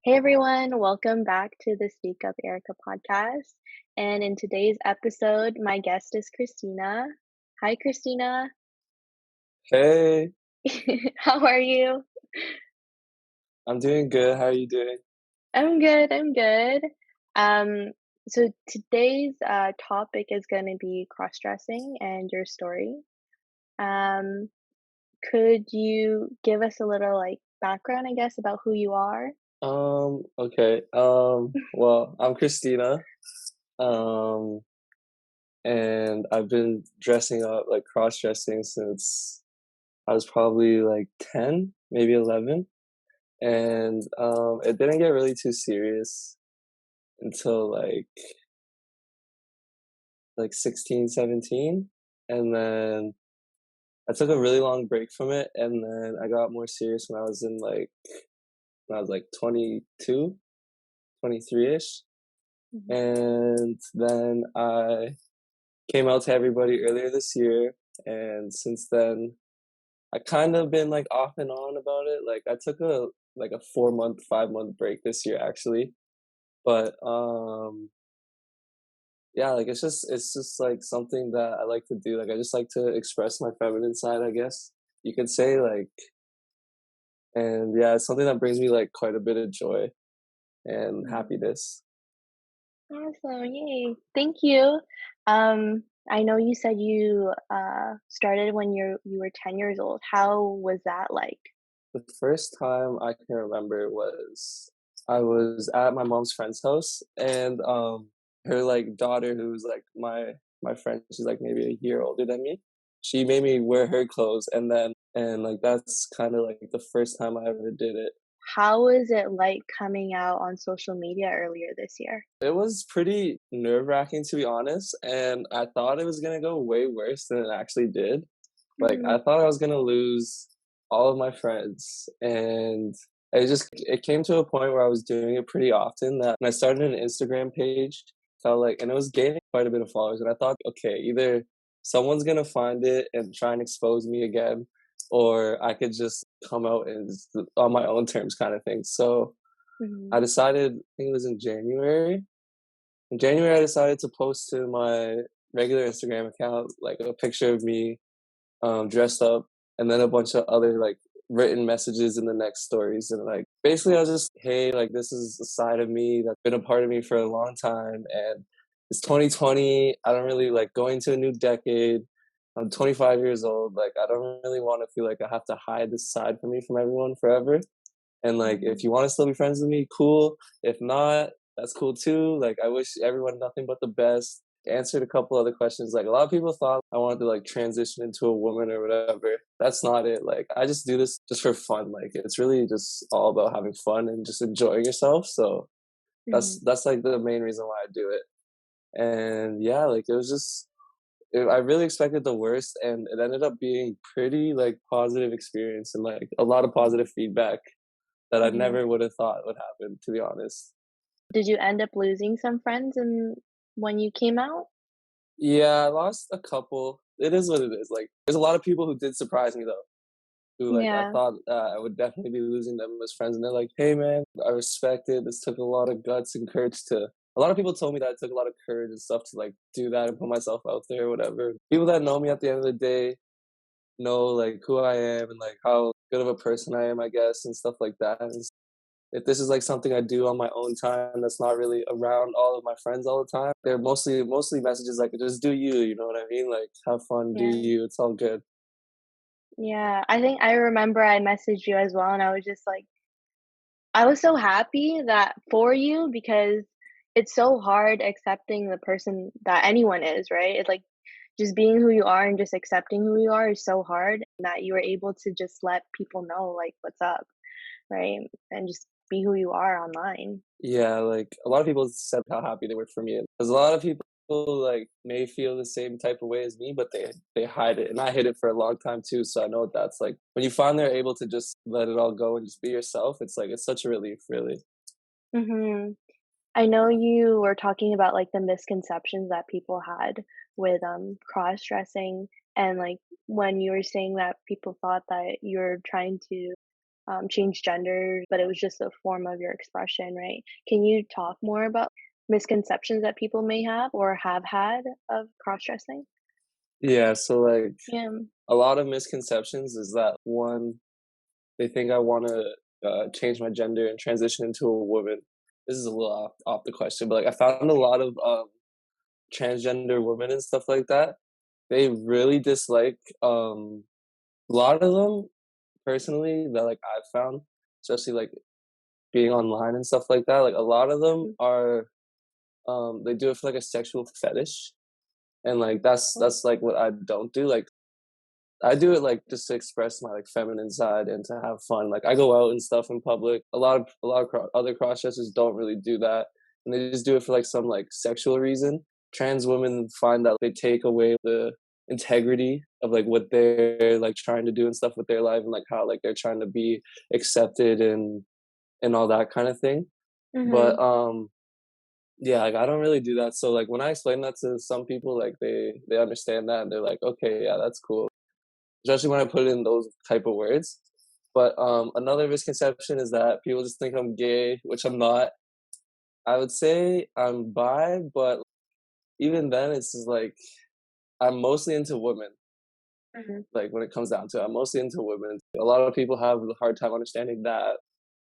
Hey everyone, welcome back to the Speak Up Erika podcast. And in today's episode, my guest is Christina. Hi, Christina. Hey, How are you? I'm doing good. How are you doing? I'm good, I'm good. Um, so today's topic is going to be cross-dressing and your story. Um, could you give us a little background, I guess, about who you are? Okay. Well, I'm Christina. Um, and I've been dressing up, like cross-dressing since I was probably like 10, maybe 11. And it didn't get really too serious until like 16, 17. And then I took a really long break from it, and then I got more serious when I was like 22, 23-ish. Mhm. And then I came out to everybody earlier this year, and since then I kind of been like off and on about it. Like I took a 4 month, 5 month break this year actually. But yeah, like it's just like something that I like to do. Like I just like to express my feminine side, I guess you could say, like. And yeah, it's something that brings me like quite a bit of joy and Mm. happiness. Awesome, yay. Thank you. I know you said you started when you were 10 years old. How was that like? The first time I can remember was I was at my mom's friend's house, and her like daughter, who's like my friend, she's like maybe a year older than me. She made me wear her clothes, and like that's kind of like the first time I ever did it. How was it like coming out on social media earlier this year? It was pretty nerve-wracking, to be honest, and I thought it was gonna go way worse than it actually did. Like I Mm, thought I was gonna lose all of my friends, and it came to a point where I was doing it pretty often that when I started an Instagram page, felt like, and it was gaining quite a bit of followers, and I thought, okay, either someone's gonna find it and try and expose me again, or I could just come out and just, on my own terms, kind of thing. So mhm. I decided, I think it was in January. In January, I decided to post to my regular Instagram account like a picture of me dressed up, and then a bunch of other like written messages in the next stories. And like basically, I was just, hey, like this is a side of me that's been a part of me for a long time, and it's 2020. I don't really like going to a new decade. I'm 25 years old. Like I don't really want to feel like I have to hide this side from me from everyone forever. And like if Mhm. you want to still be friends with me, cool. If not, that's cool too. Like I wish everyone nothing but the best. Answered a couple other questions. Like a lot of people thought I wanted to like transition into a woman or whatever. That's not it. Like I just do this just for fun. Like it's really just all about having fun and just enjoying yourself. So Mhm. that's like the main reason why I do it. And yeah, like it was just I really expected the worst, and it ended up being pretty like positive experience and like a lot of positive feedback that I Mhm. never would have thought would happen, to be honest. Did you end up losing some friends when you came out? Yeah, I lost a couple. It is what it is. Like, there's a lot of people who did surprise me though, who like I Yeah. thought I would definitely be losing them as friends, and they're like, "Hey, man, I respect it. This took a lot of guts and courage to." A lot of people told me that it took a lot of courage and stuff to like do that and put myself out there or whatever. People that know me at the end of the day know like who I am and like how good of a person I am, I guess, and stuff like that. And if this is like something I do on my own time that's not really around all of my friends all the time, they're mostly messages like just do you, you know what I mean? Like have fun, do Yeah. you, it's all good. Yeah. I think I remember I messaged you as well and I was just like I was so happy that for you because it's so hard accepting the person that anyone is, right? It's like just being who you are and just accepting who you are is so hard that you were able to just let people know like what's up, right? And just be who you are online. Yeah, like a lot of people said how happy they were for me. Because a lot of people like may feel the same type of way as me, but they hide it. And I hid it for a long time too. So I know what that's like. When you finally are able to just let it all go and just be yourself, it's like it's such a relief, really. Mhm. I know you were talking about like the misconceptions that people had with cross-dressing and like when you were saying that people thought that you're trying to change genders, but it was just a form of your expression, right? Can you talk more about misconceptions that people may have or have had of cross dressing? Yeah, so like Yeah. a lot of misconceptions is that one, they think I want to change my gender and transition into a woman. This is a little off the question, but like I found a lot of transgender women and stuff like that. They really dislike a lot of them personally that like I've found, especially like being online and stuff like that. Like a lot of them Mhm. are they do it for like a sexual fetish, and like Oh. that's like what I don't do. Like I do it like just to express my like feminine side and to have fun. Like I go out and stuff in public. A lot of other cross dressers don't really do that, and they just do it for like some like sexual reason. Trans women find that they take away the integrity of like what they're like trying to do and stuff with their life, and like how like they're trying to be accepted and all that kind of thing. But Mhm. yeah, like I don't really do that. So like when I explain that to some people, like they understand that and they're like, okay, yeah, that's cool, especially when I put it in those type of words. But another misconception is that people just think I'm gay, which I'm not. I would say I'm bi, but even then, it's just like I'm mostly into women. Mhm. Like when it comes down to it, I'm mostly into women. A lot of people have a hard time understanding that,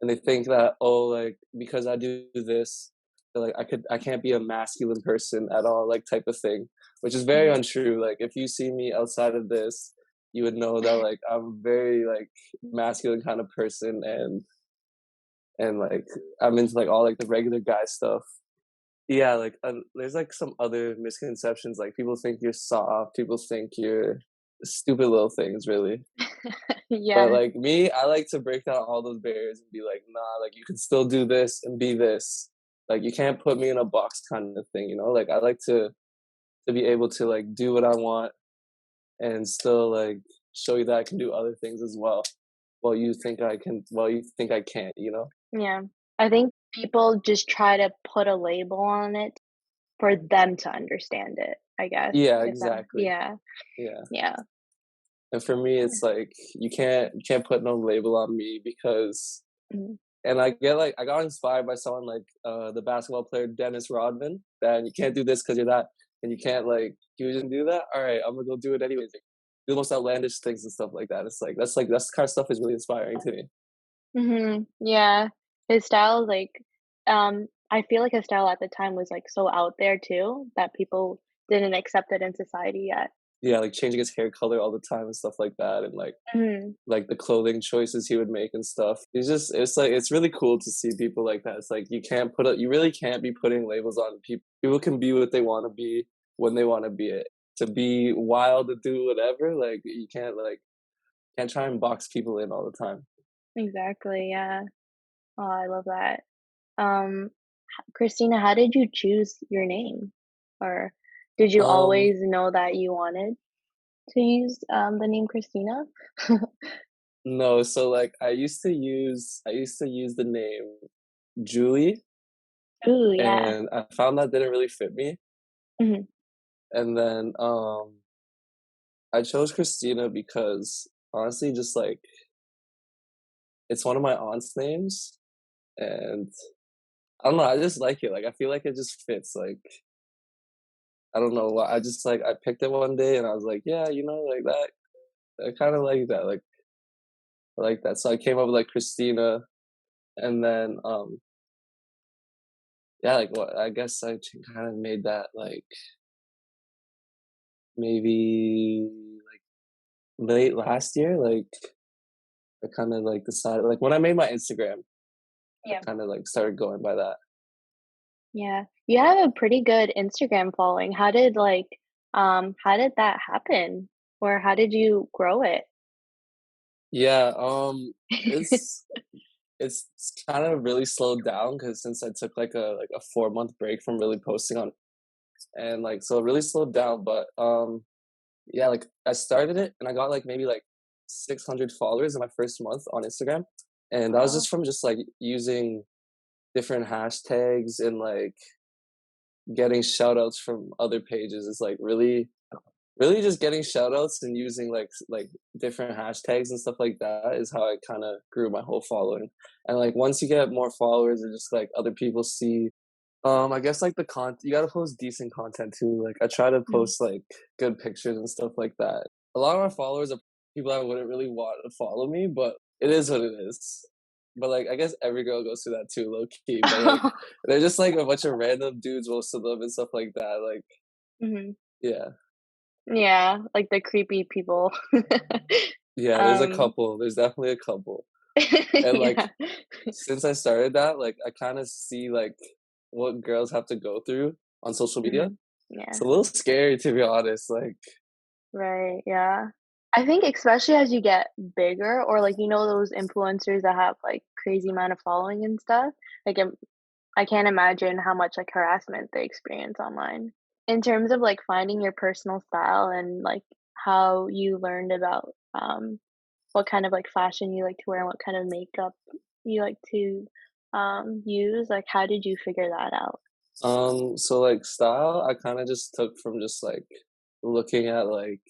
and they think that oh, like because I do this, that, like I can't be a masculine person at all, like type of thing, which is very Mhm. untrue. Like if you see me outside of this, you would know that like I'm very like masculine kind of person, and like I'm into like all like the regular guy stuff. Yeah, like there's like some other misconceptions. Like people think you're soft. People think you're stupid little things, really. But Yeah. like me, I like to break down all those barriers and be like, nah, like you can still do this and be this. Like you can't put me in a box kind of thing, you know? Like I like to be able to like do what I want and still like show you that I can do other things as well. While you think I can't, you know? Yeah. I think people just try to put a label on it for them to understand it, I guess, Yeah, if that exactly. yeah, Yeah. yeah. And for me Yeah. it's like you can't put no label on me because Mhm. and I got inspired by someone like the basketball player Dennis Rodman. That you can't do this because you're that, and you can't like you didn't do that. All right, I'm gonna go do it anyways. Like, do the most outlandish things and stuff like that. It's like that's the kind of stuff is really inspiring to me. Mhm. Yeah. His style is like, I feel like his style at the time was, like, so out there too that people didn't accept it in society yet. Yeah, like changing his hair color all the time and stuff like that, and Mhm. like the clothing choices he would make and stuff. It's like it's really cool to see people like that. It's like you really can't be putting labels on people. People can be what they want to be when they want to be it. To be wild to do whatever, like you can't try and box people in all the time. Exactly, yeah. Oh, I love that. Christina, how did you choose your name? Or did you Um always know that you wanted to use, the name Christina? no, so like I used to use the name Julie, Ooh, yeah. and I found that didn't really fit me. Mhm. And then I chose Christina because honestly just like it's one of my aunt's names, and I don't know, I just like it. Like I feel like it just fits. Like I don't know why. I just like I picked it one day and I was like, yeah, you know, like that. I kind of like that. Like I like that. So I came up with like Christina, and then yeah, like what I guess I kind of made that like maybe late last year. Like I kind of like decided like when I made my Instagram, I Yeah. kind of like started going by that. Yeah. You have a pretty good Instagram following. How did that happen? Or how did you grow it? Yeah, it's it's kind of really slowed down because since I took like a 4 month break from really posting on, and like so it really slowed down. But yeah, like I started it and I got like maybe like 600 followers in my first month on Instagram, and that was Wow. just from just like using different hashtags and like getting shout outs from other pages. It's like really really just getting shout outs and using like different hashtags and stuff like that is how I kind of grew my whole following. And like once you get more followers and just like other people see, I guess like the content, you gotta post decent content too. Like I try to Mhm. post like good pictures and stuff like that. A lot of my followers are people that wouldn't really want to follow me, but it is what it is. But like I guess every girl goes through that too, low key. But like they're just like a bunch of random dudes, most of them and stuff like that. Like Mhm. yeah. Yeah, like the creepy people. Yeah, there's a Um, couple. There's definitely a couple. And like yeah. since I started that, like I kind of see like what girls have to go through on social media. Mhm. It's Yeah. a little scary to be honest. Like Right, yeah. I think especially as you get bigger or, like, those influencers that have, like, crazy amount of following and stuff, like, I can't imagine how much, like, harassment they experience online. In terms of, like, finding your personal style and, like, how you learned about, what kind of, like, fashion you like to wear and what kind of makeup you like to, use, like, how did you figure that out? so like style, I kind of just took from just like looking at like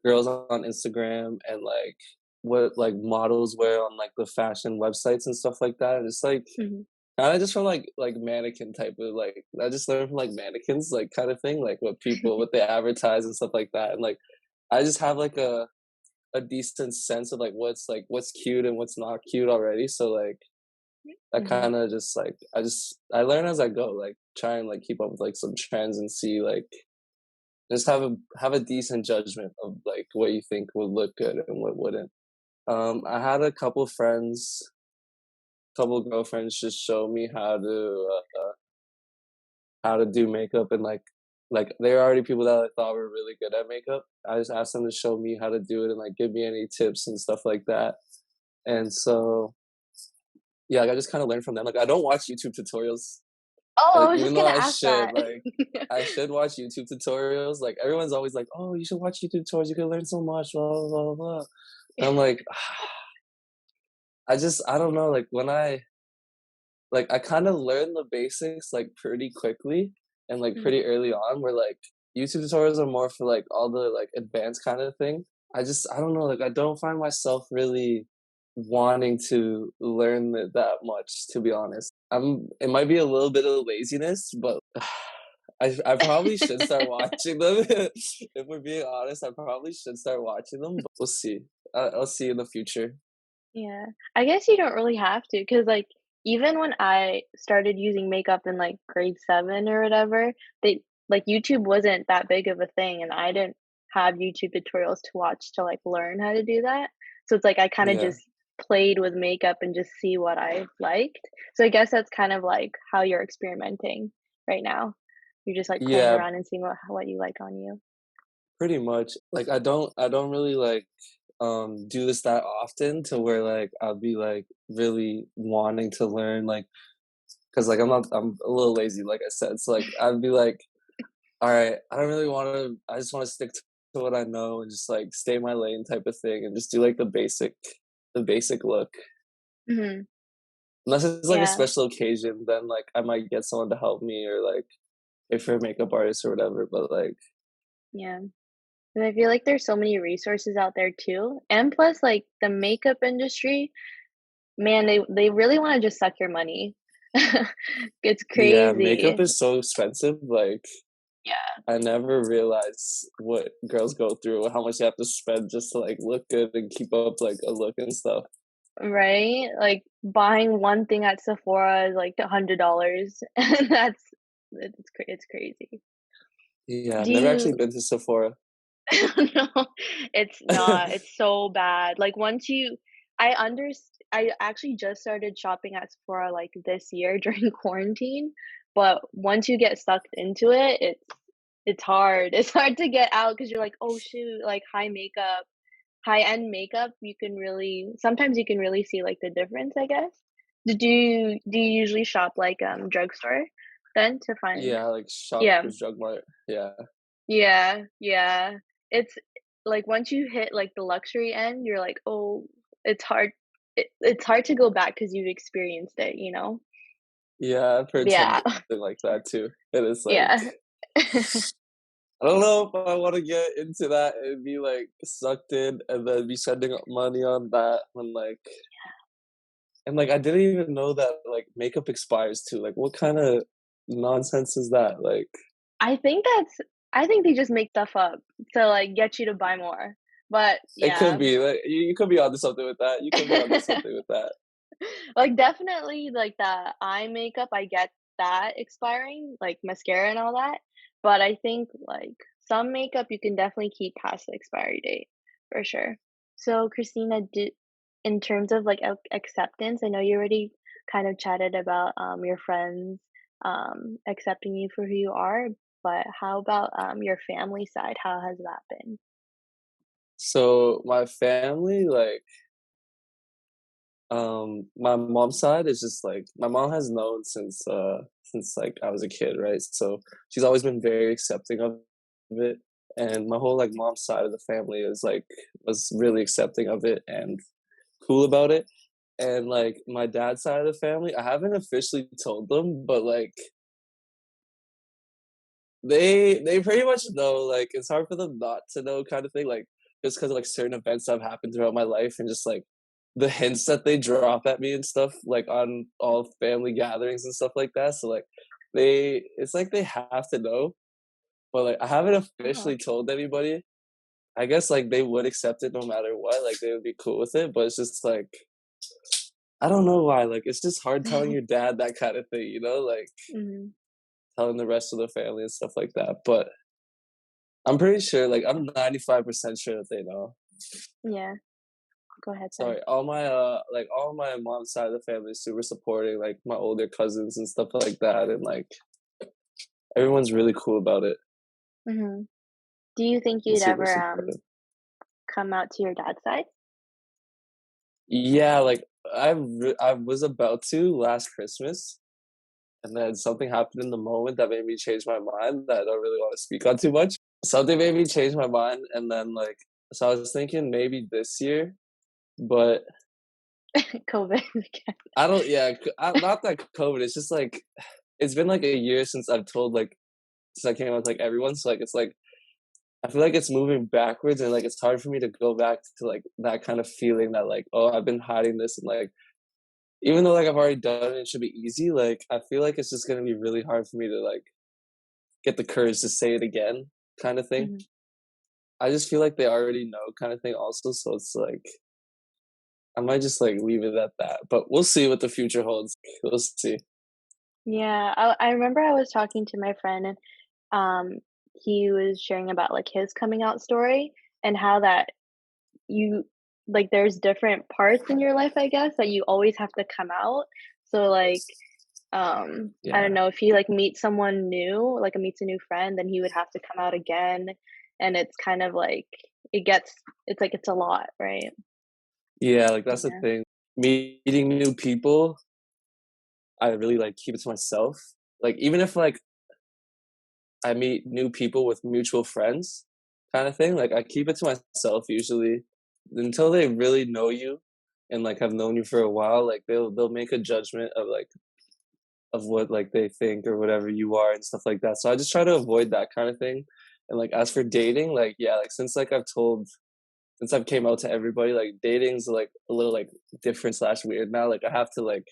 girls on Instagram and like what like models wear on like the fashion websites and stuff like that. And it's like Mhm. kind of just from like mannequin type of like I just learned from like mannequins like kind of thing, like what they advertise and stuff like that. And like I just have like a decent sense of like what's cute and what's not cute already. So like I Mhm. kind of just like I learn as I go, like try and like keep up with like some trends and see like just have a decent judgment of like what you think would look good and what wouldn't. I had a couple friends, couple girlfriends just show me how to do makeup and like they were already people that I thought were really good at makeup. I just asked them to show me how to do it and like give me any tips and stuff like that. And so yeah, like I just kind of learned from them. Like I don't watch YouTube tutorials, Oh, I was even just though gonna ask that. I should watch YouTube tutorials. Like everyone's always like, "Oh, you should watch YouTube tutorials. You can learn so much." Blah blah blah blah. And I'm like, I don't know. Like I kind of learned the basics like pretty quickly and like Mhm. pretty early on. Where like YouTube tutorials are more for like all the like advanced kind of thing. I don't know. Like I don't find myself really wanting to learn it that much. To be honest, it might be a little bit of laziness, but I probably should start watching them. If we're being honest, I probably should start watching them, but we'll see. I'll see in the future. Yeah. I guess you don't really have to, cause like, even when I started using makeup in, like, grade 7 or whatever, YouTube wasn't that big of a thing, and I didn't have YouTube tutorials to watch to, like, learn how to do that. So it's like I kinda Yeah. just played with makeup and just see what I liked. So I guess that's kind of like how you're experimenting right now. You're just, like, playing Yeah, around and seeing what you like on you. pretty much. Like I don't really like do this that often to where like I'll be like really wanting to learn like because like I'm a little lazy like I said. So like I'd be like, all right, I don't really want to. I just want to stick to what I know and just like stay in my lane type of thing and just do like the basic look. Mhm. Unless it's like a Yeah, special occasion, then like I might get someone to help me or like if for a makeup artist or whatever. But like yeah. And I feel like there's so many resources out there too. And plus, like the makeup industry, man, they really want to just suck your money. It's yeah, makeup crazy. is so expensive. Like Yeah. I never realized what girls go through, how much they have to spend just to like look good and keep up like a look and stuff. Right? Like buying one thing at Sephora is like $100 and it's crazy. Yeah, I've Do never actually you been to Sephora. No, it's not. It's so bad. Like once you I actually just started shopping at Sephora like this year during quarantine, but once you get sucked into it, it's hard. It's hard to get out because you're like, "Oh shoot, like high-end makeup, you can really sometimes you can really see like the difference, I guess." Do you usually shop like drugstore then to find Yeah, like Yeah. Shoppers Drug Mart. Yeah. Yeah, yeah. It's like once you hit like the luxury end, you're like, "Oh, it's hard to go back because 'cause you've experienced it? Yeah, I've heard Yeah. something like that too. It is like Yeah. I don't know if I want to get into that and be like sucked in and then be spending money on that when like and like I didn't even know that like makeup expires too. Like what kind of nonsense is that? Like I think that's I think they just make stuff up to, like, get you to buy more. But, it could yeah. be like you could be onto something with that. You could be onto something with that. Like, definitely, like, the eye makeup, I get that expiring, like, mascara and all that, but I think, like, some makeup you can definitely keep past the expiry date, for sure. So, Christina, did in terms of, like, acceptance, I know you already kind of chatted about, your friends, accepting you for who you are, but how about, your family side? How has that been? So my family, like my mom's side is just like my mom has known since like I was a kid, right? So she's always been very accepting of it. And my whole like mom's side of the family is like was really accepting of it and cool about it. And like my dad's side of the family, I haven't officially told them, but like they pretty much know. Like it's hard for them not to know, kind of thing. Like just because of like certain events that have happened throughout my life, and just like the hints that they drop at me and stuff, like on all family gatherings and stuff like that. So like it's like they have to know, but like I haven't Oh. officially told anybody. I guess like they would accept it no matter what. Like they would be cool with it, but it's just like I don't know why. Like it's just hard telling your dad that kind of thing, you know, like Mhm. telling the rest of the family and stuff like that. But I'm pretty sure, like I'm 95% sure that they know. Yeah. Go ahead, sorry. Sorry, all my mom's side of the family is super supporting, like my older cousins and stuff like that, and like everyone's really cool about it. Mhm. Do you think And you'd super ever, supportive. come out to your dad's side? Yeah, like I was about to last Christmas, and then something happened in the moment that made me change my mind that I don't really want to speak on too much. Something made me change my mind, and then like so I was thinking maybe this year, but COVID again. I don't. Yeah, not that COVID. It's just like it's been like a year since I've told like since I came out with like everyone. So like it's like I feel like it's moving backwards, and like it's hard for me to go back to like that kind of feeling that like oh I've been hiding this and like even though like I've already done it, it should be easy. Like I feel like it's just gonna be really hard for me to like get the courage to say it again, kind of thing. Mhm. I just feel like they already know, kind of thing. Also, so it's like I might just like leave it at that, but we'll see what the future holds. We'll see. Yeah, I remember I was talking to my friend and, he was sharing about, like, his coming out story and how that you like, there's different parts in your life, I guess, that you always have to come out. So, like, I don't Yeah. know, if he, like, meets someone new, like, meets a new friend, then he would have to come out again, and it's kind of like it gets it's like it's a lot, right? Yeah, like that's the Yeah. thing. Meeting new people, I really like keep it to myself. Like even if like I meet new people with mutual friends, kind of thing, like I keep it to myself usually until they really know you and like have known you for a while. Like they'll make a judgment of what like they think or whatever you are and stuff like that. So I just try to avoid that kind of thing. And like as for dating, like yeah, like since I've came out to everybody, like dating's like a little like different slash weird now. Like I have to like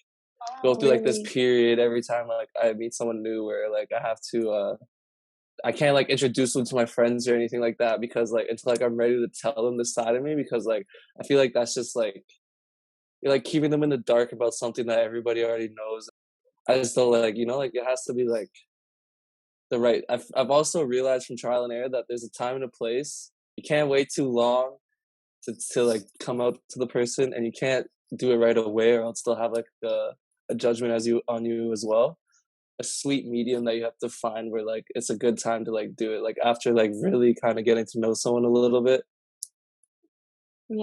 go Oh, through like this really? period every time like I meet someone new where like I have to I can't like introduce them to my friends or anything like that because like until like I'm ready to tell them this side of me because like I feel like that's just like you're like keeping them in the dark about something that everybody already knows. I just don't like like it has to be like the right. I've also realized from trial and error that there's a time and a place. You can't wait too long to like come out to the person, and you can't do it right away, or else they'll have like a judgment as you on you as well. A sweet medium that you have to find where like it's a good time to like do it, like after like really kind of getting to know someone a little bit.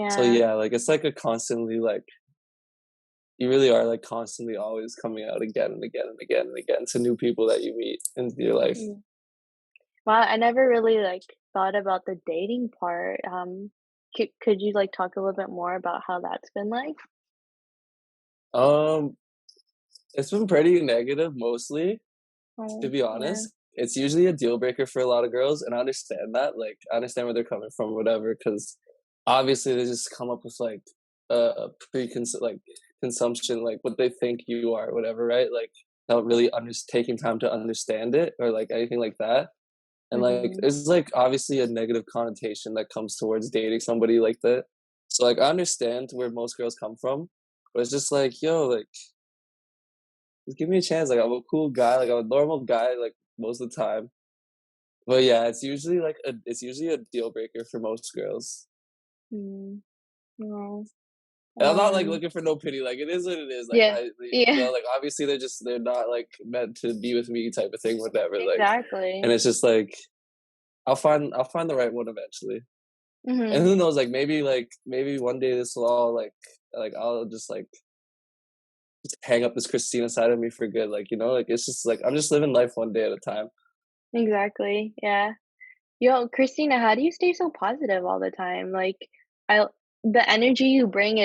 So Yeah. yeah, like it's like a constantly like you really are like constantly always coming out again and again and again and again to new people that you meet in your life. Mm. Wow, I never really, like, thought about the dating part, could you, like, talk a little bit more about how that's been like? Um, it's been pretty negative mostly, to Oh, be yeah. honest. it's usually a deal breaker for a lot of girls, and I understand that. Like, I understand where they're coming from, whatever, because obviously they just come up with like a like consumption, like what they think you are, whatever, right? Like, without really taking time to understand it or like anything like that. And like, Mhm. it's like obviously a negative connotation that comes towards dating somebody like that. So like, I understand where most girls come from, but it's just like, yo, like, just give me a chance. Like, I'm a cool guy. Like, I'm a normal guy. Like most of the time. But yeah, it's usually a deal breaker for most girls. Mm. No. And I'm not like looking for no pity. Like it is what it is. Like Yeah. Yeah. like obviously they're not like meant to be with me type of thing, whatever. Like, and Exactly. it's just like I'll find the right one eventually. And Mhm. who knows? Like maybe one day this will all like I'll just hang up this Christina side of me for good. Like, you know, like it's just like I'm just living life one day at a time. Exactly. Yeah. Yo, Christina, how do you stay so positive all the time? Like, I the energy you bring,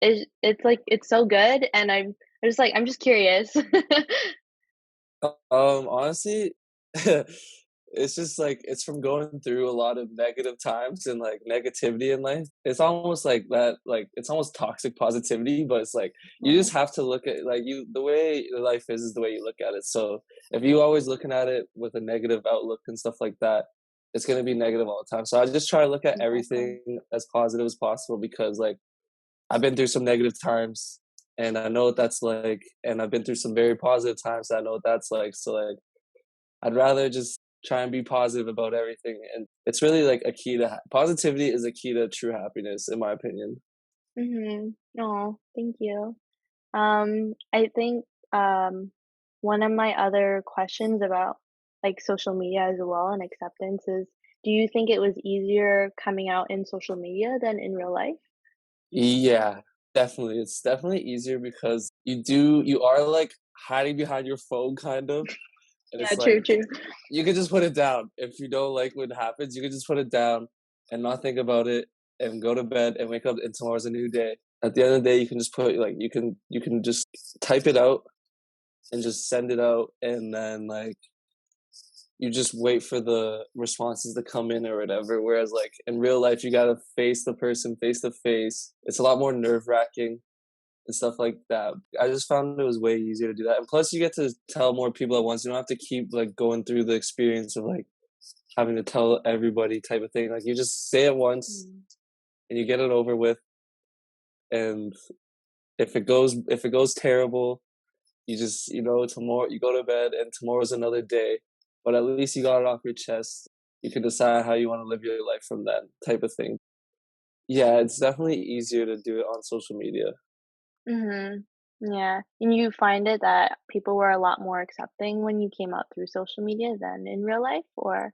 it's like it's so good, and I'm just curious. Honestly, it's just like it's from going through a lot of negative times and like negativity in life. It's almost like that, like it's almost toxic positivity, but it's like you just Oh, have to look at like the way life is the way you look at it. So if you always looking at it with a negative outlook and stuff like that, it's gonna be negative all the time. So I just try to look at exactly. everything as positive as possible because like I've been through some negative times and I know what that's like, and I've been through some very positive times. I know what that's like. So like I'd rather just try and be positive about everything. And it's really like a key to positivity is a key to true happiness, in my opinion. Mhm. Oh, thank you. I think, um, one of my other questions about, like, social media as well and acceptance is, do you think it was easier coming out in social media than in real life? Yeah, definitely. It's definitely easier because you are like hiding behind your phone kind of. And Yeah, it's true, like true. you can just put it down. If you don't like what happens, you can just put it down and not think about it and go to bed and wake up and tomorrow's a new day. At the end of the day, you can just put like you can just type it out and just send it out and then like you just wait for the responses to come in or whatever. Whereas like in real life, you gotta face the person face to face. It's a lot more nerve wracking and stuff like that. I just found it was way easier to do that. And plus, you get to tell more people at once. You don't have to keep like going through the experience of like having to tell everybody type of thing. Like you just say it once Mm. and you get it over with. And if it goes terrible, you just tomorrow you go to bed and tomorrow's another day. But at least you got it off your chest. You can decide how you want to live your life from that type of thing. Yeah, it's definitely easier to do it on social media. Mhm. Yeah, and you find it that people were a lot more accepting when you came out through social media than in real life, or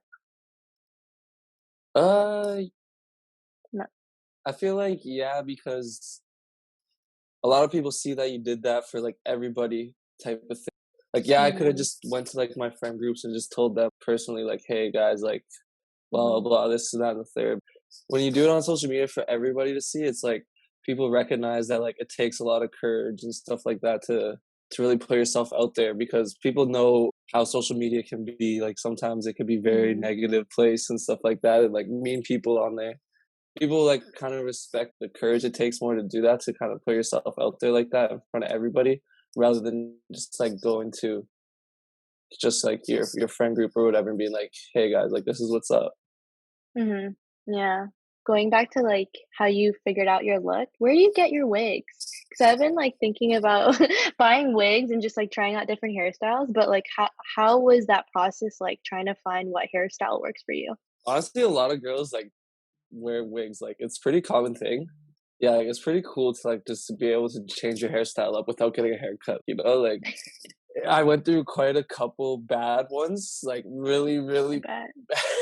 Uh, no? I feel like yeah, because a lot of people see that you did that for like everybody type of thing. Like yeah, I could have Mhm, just went to like my friend groups and just told them personally like, hey guys, like blah blah mhm, blah, this and that and the third. When you do it on social media for everybody to see, it's like people recognize that like it takes a lot of courage and stuff like that to really put yourself out there because people know how social media can be like sometimes it could be very mhm, negative place and stuff like that and like mean people on there. People like kind of respect the courage it takes more to do that to kind of put yourself out there like that in front of everybody rather than just like going to just like your friend group or whatever and being like, hey guys, like this is what's up. mhm. Yeah. Going back to, like, how you figured out your look, where do you get your wigs? Because 'Cause I've been, like, thinking about buying wigs and just, like, trying out different hairstyles, but, like, how was that process like trying to find what hairstyle works for you? Honestly, a lot of girls like wear wigs. Like it's pretty common thing. Yeah, like it's pretty cool to like just to be able to change your hairstyle up without getting a haircut. You know, like I went through quite a couple bad ones, like really, I really bet.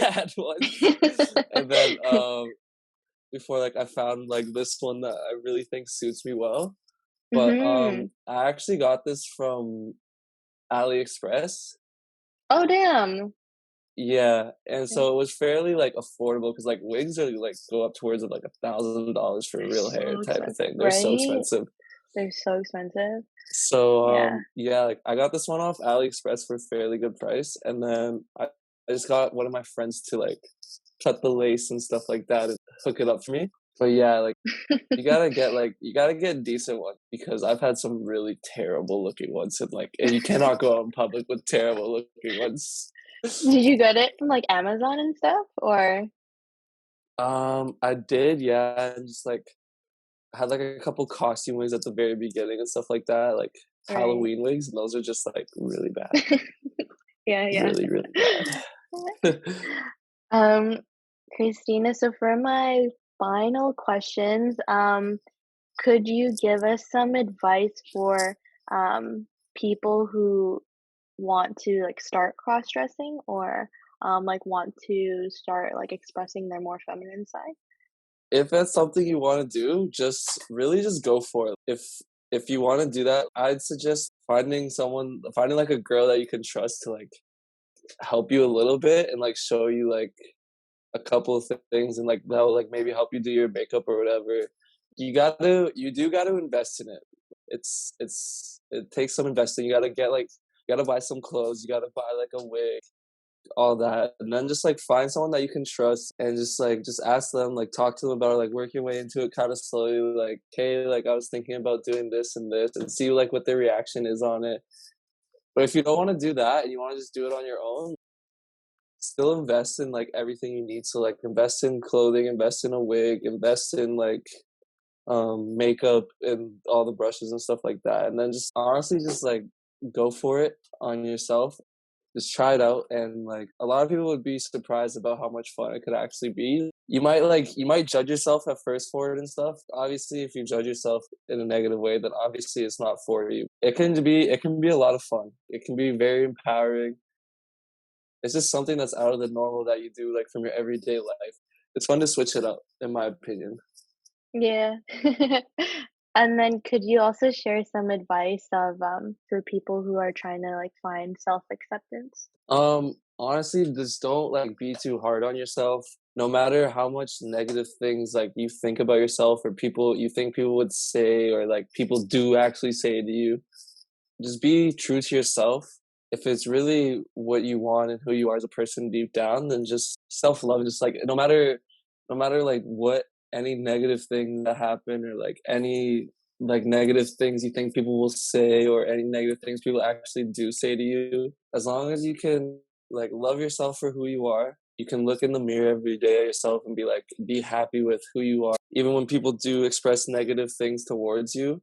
bad ones. And then before like I found like this one that I really think suits me well. But Mhm. I actually got this from AliExpress. Oh, damn. Yeah, and Okay. so it was fairly like affordable because like wigs are like go up towards of like $1,000 for They're real hair so type of expensive, thing. They're so right? expensive. They're so expensive. So Yeah. yeah, like I got this one off AliExpress for a fairly good price, and then I just got one of my friends to like cut the lace and stuff like that and hook it up for me. But yeah, like you gotta get decent ones because I've had some really terrible looking ones and you cannot go out in public with terrible looking ones. Did you get it from, like, Amazon and stuff, or I did, yeah, and just like I had like a couple costume wigs at the very beginning and stuff like that, like right. Halloween wigs, and those are just like really bad. Yeah, yeah. Really, really bad. Um, Christina, so for my final questions, could you give us some advice for, people who want to, like, start cross-dressing or, like, want to start, like, expressing their more feminine side? If that's something you wanna do, just go for it. If you wanna do that, I'd suggest finding, like, a girl that you can trust to, like, help you a little bit and, like, show you, like, a couple of things and, like, they'll, like, maybe help you do your makeup or whatever. You do gotta invest in it. It takes some investing. You gotta buy some clothes, you gotta buy, like, a wig, all that, and then just like find someone that you can trust and just ask them, like talk to them about it, like work your way into it kind of slowly, like hey, like I was thinking about doing this and this, and see like what their reaction is on it. But if you don't want to do that and you want to just do it on your own, still invest in like everything you need. So like invest in clothing, invest in a wig, invest in like makeup and all the brushes and stuff like that, and then just honestly just like go for it on yourself. Just try it out, and like a lot of people would be surprised about how much fun it could actually be. You might judge yourself at first for it and stuff. Obviously, if you judge yourself in a negative way, then obviously it's not for you. It can be a lot of fun. It can be very empowering. It's just something that's out of the normal that you do like from your everyday life. It's fun to switch it up, in my opinion. Yeah. And then could you also share some advice of, for people who are trying to, like, find self-acceptance? Honestly, just don't like be too hard on yourself. No matter how much negative things like you think about yourself or people you think people would say or like people do actually say to you, just be true to yourself. If it's really what you want and who you are as a person deep down, then just self-love, just like no matter like what any negative thing that happen or like any like negative things you think people will say or any negative things people actually do say to you, as long as you can like love yourself for who you are, you can look in the mirror every day at yourself and be like be happy with who you are. Even when people do express negative things towards you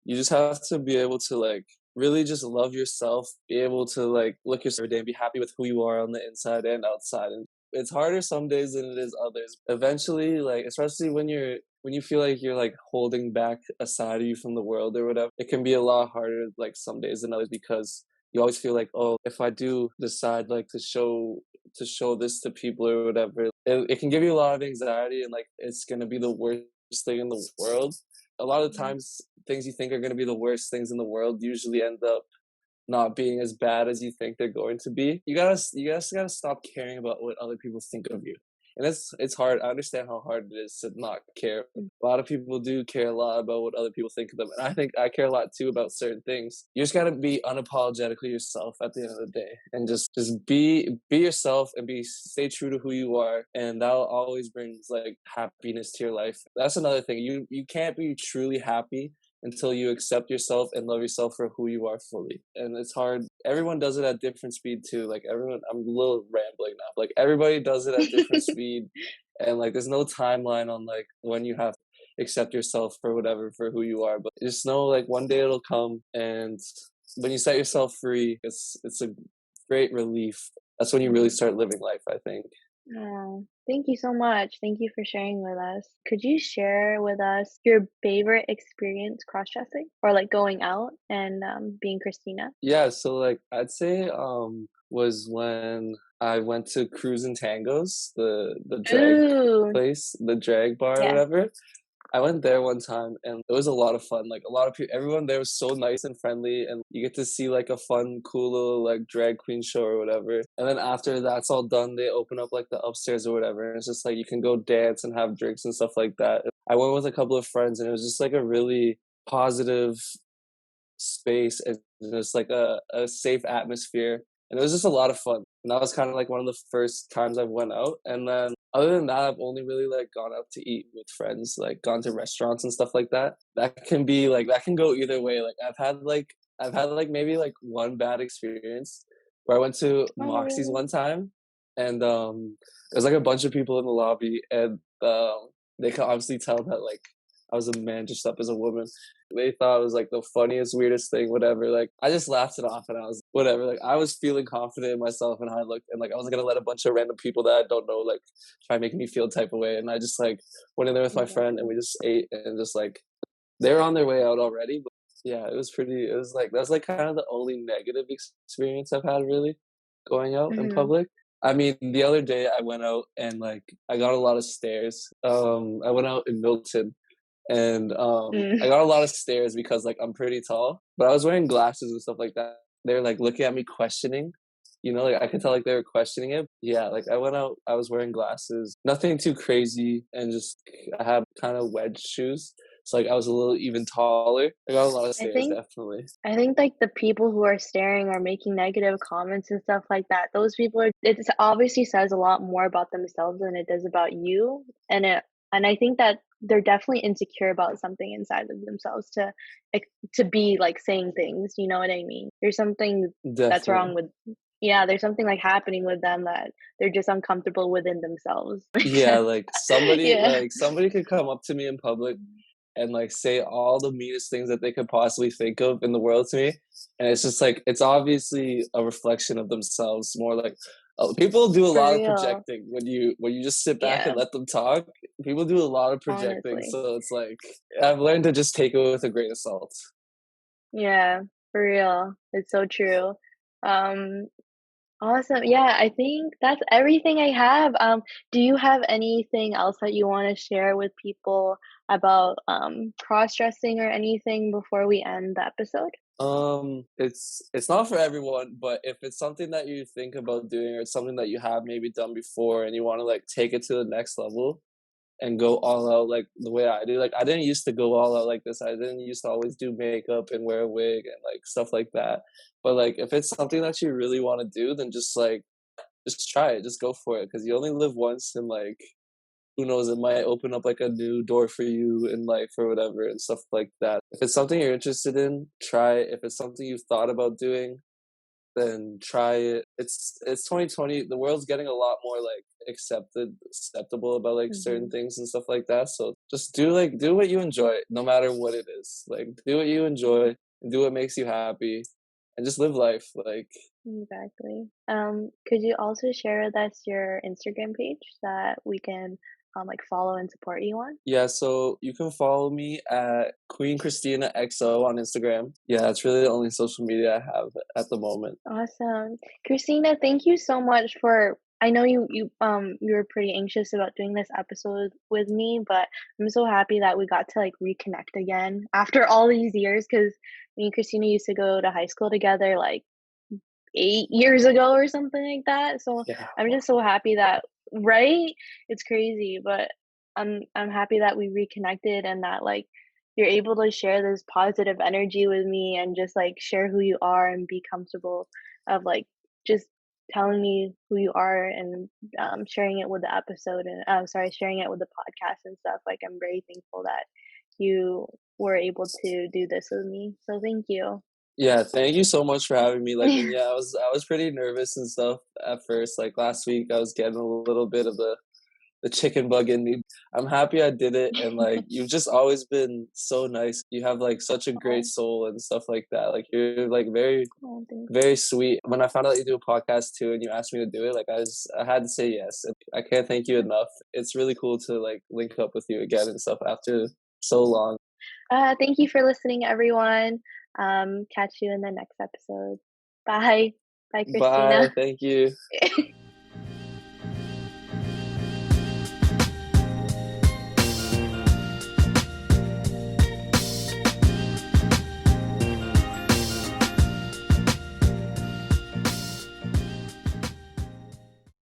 just have to be able to like really just love yourself, be able to like look yourself every day and be happy with who you are on the inside and outside. And it's harder some days than it is others. Eventually, like especially when you feel like you're like holding back a side of you from the world or whatever, it can be a lot harder like some days than others because you always feel like, oh, if I do decide like to show this to people or whatever, it can give you a lot of anxiety and like it's gonna be the worst thing in the world. A lot of Mhm. times things you think are going to be the worst things in the world usually end up not being as bad as you think they're going to be. You guys gotta stop caring about what other people think of you. And it's hard. I understand how hard it is to not care. A lot of people do care a lot about what other people think of them. And I think I care a lot too about certain things. You just gotta be unapologetically yourself at the end of the day. And just be yourself and be stay true to who you are. And that always brings like happiness to your life. That's another thing. You can't be truly happy until you accept yourself and love yourself for who you are fully. And it's hard. Everyone does it at different speed too. Like everyone, I'm a little rambling now. Like everybody does it at different speed, and like there's no timeline on like when you have to accept yourself for whatever for who you are. But just know like one day it'll come, and when you set yourself free, it's a great relief. That's when you really Mhm. start living life, I think. Oh, thank you so much. Thank you for sharing with us. Could you share with us your favorite experience cross-dressing or, like, going out and, being Christina? Yeah, so like I'd say was when I went to Cruise and Tangos, the drag Ooh, place, the drag bar or yeah. whatever. I went there one time and it was a lot of fun. Like a lot of people, everyone there was so nice and friendly, and you get to see like a fun, cool little like drag queen show or whatever. And then after that's all done, they open up like the upstairs or whatever. And it's just like you can go dance and have drinks and stuff like that. I went with a couple of friends, and it was just like a really positive space and just like a safe atmosphere. And it was just a lot of fun. And that was kind of like one of the first times I went out. And then other than that, I've only really like gone out to eat with friends, like gone to restaurants and stuff like that. That can be like that can go either way. Like I've had like maybe like one bad experience where I went to Oh, Moxie's really? one time and there's like a bunch of people in the lobby and they could obviously tell that like I was a man dressed up as a woman. They thought it was like the funniest, weirdest thing, whatever. Like I just laughed it off and I was whatever. Like I was feeling confident in myself and how I looked and like I wasn't gonna let a bunch of random people that I don't know like try and make me feel type of way. And I just like went in there with my friend and we Exactly. just ate and just like they were on their way out already. But yeah, it was like that's like kind of the only negative experience I've had really going out in Mhm. public. I mean, the other day I went out and like I got a lot of stares. I went out in Milton and I Mm. got a lot of stares because like I'm pretty tall, but I was wearing glasses and stuff like that. They're like looking at me questioning, you know, like I could tell like they were questioning it. Yeah, like I went out, I was wearing glasses, nothing too crazy, and just I had kind of wedge shoes, so like I was a little even taller. I got a lot of I stares, think definitely. I think, like, the people who are staring or making negative comments and stuff like that, those people are it obviously says a lot more about themselves than it does about you, and I think that they're definitely insecure about something inside of themselves like, to be, like, saying things, you know what I mean? There's something that's Definitely. wrong with yeah, there's something, like, happening with them that they're just uncomfortable within themselves. Yeah, Yeah. like somebody could come up to me in public and like say all the meanest things that they could possibly think of in the world to me, and it's just like it's obviously a reflection of themselves more like people do a For lot of real. projecting when you just sit back and Yeah, let them talk. People do a lot of projecting, honestly. so it's like I've learned to just take it with a grain of salt. Yeah, for real. It's so true. Um, awesome. Yeah, I think that's everything I have. Do you have anything else that you want to share with people about cross-dressing or anything before we end the episode? It's not for everyone, but if it's something that you think about doing or it's something that you have maybe done before and you want to like take it to the next level, and go all out like the way I do. Like I didn't used to go all out like this. I didn't used to always do makeup and wear a wig and like stuff like that. But like if it's something that you really want to do, then just try it. Just go for it because you only live once and like who knows, it might open up like a new door for you in life or whatever and stuff like that. If it's something you're interested in, try it. If it's something you've thought about doing, then try it. It's 2020. The world's getting a lot more like acceptable about like certain Hmm. things and stuff like that. So just do what you enjoy, no matter what it is. Like do what you enjoy and do what makes you happy, and just live life. Like Exactly. Could you also share with us your Instagram page that we can like follow and support you on? yeah, so you can follow me at Queen Christina XO on Instagram. Yeah, that's really the only social media I have at the moment. Awesome. Christina, thank you so much for I know you were pretty anxious about doing this episode with me, but I'm so happy that we got to like reconnect again after all these years because me and Christina used to go to high school together like 8 years ago or something like that. So Yeah. I'm just so happy that right? It's crazy, but I'm happy that we reconnected and that like you're able to share this positive energy with me and just like share who you are and be comfortable of like just telling me who you are and sharing it with the episode and sorry, sharing it with the podcast and stuff. Like I'm very thankful that you were able to do this with me. So thank you. Yeah, thank you so much for having me. Like, and yeah, I was pretty nervous and stuff at first. Like last week, I was getting a little bit of the chicken bug in me. I'm happy I did it, and like you've just always been so nice. You have like such a great Oh, soul and stuff like that. Like you're like oh, thanks. very sweet. When I found out you do a podcast too, and you asked me to do it, like I had to say yes. And I can't thank you enough. It's really cool to like link up with you again and stuff after so long. Thank you for listening, everyone. Catch you in the next episode. Bye. Bye, Bye. Christina. Thank you.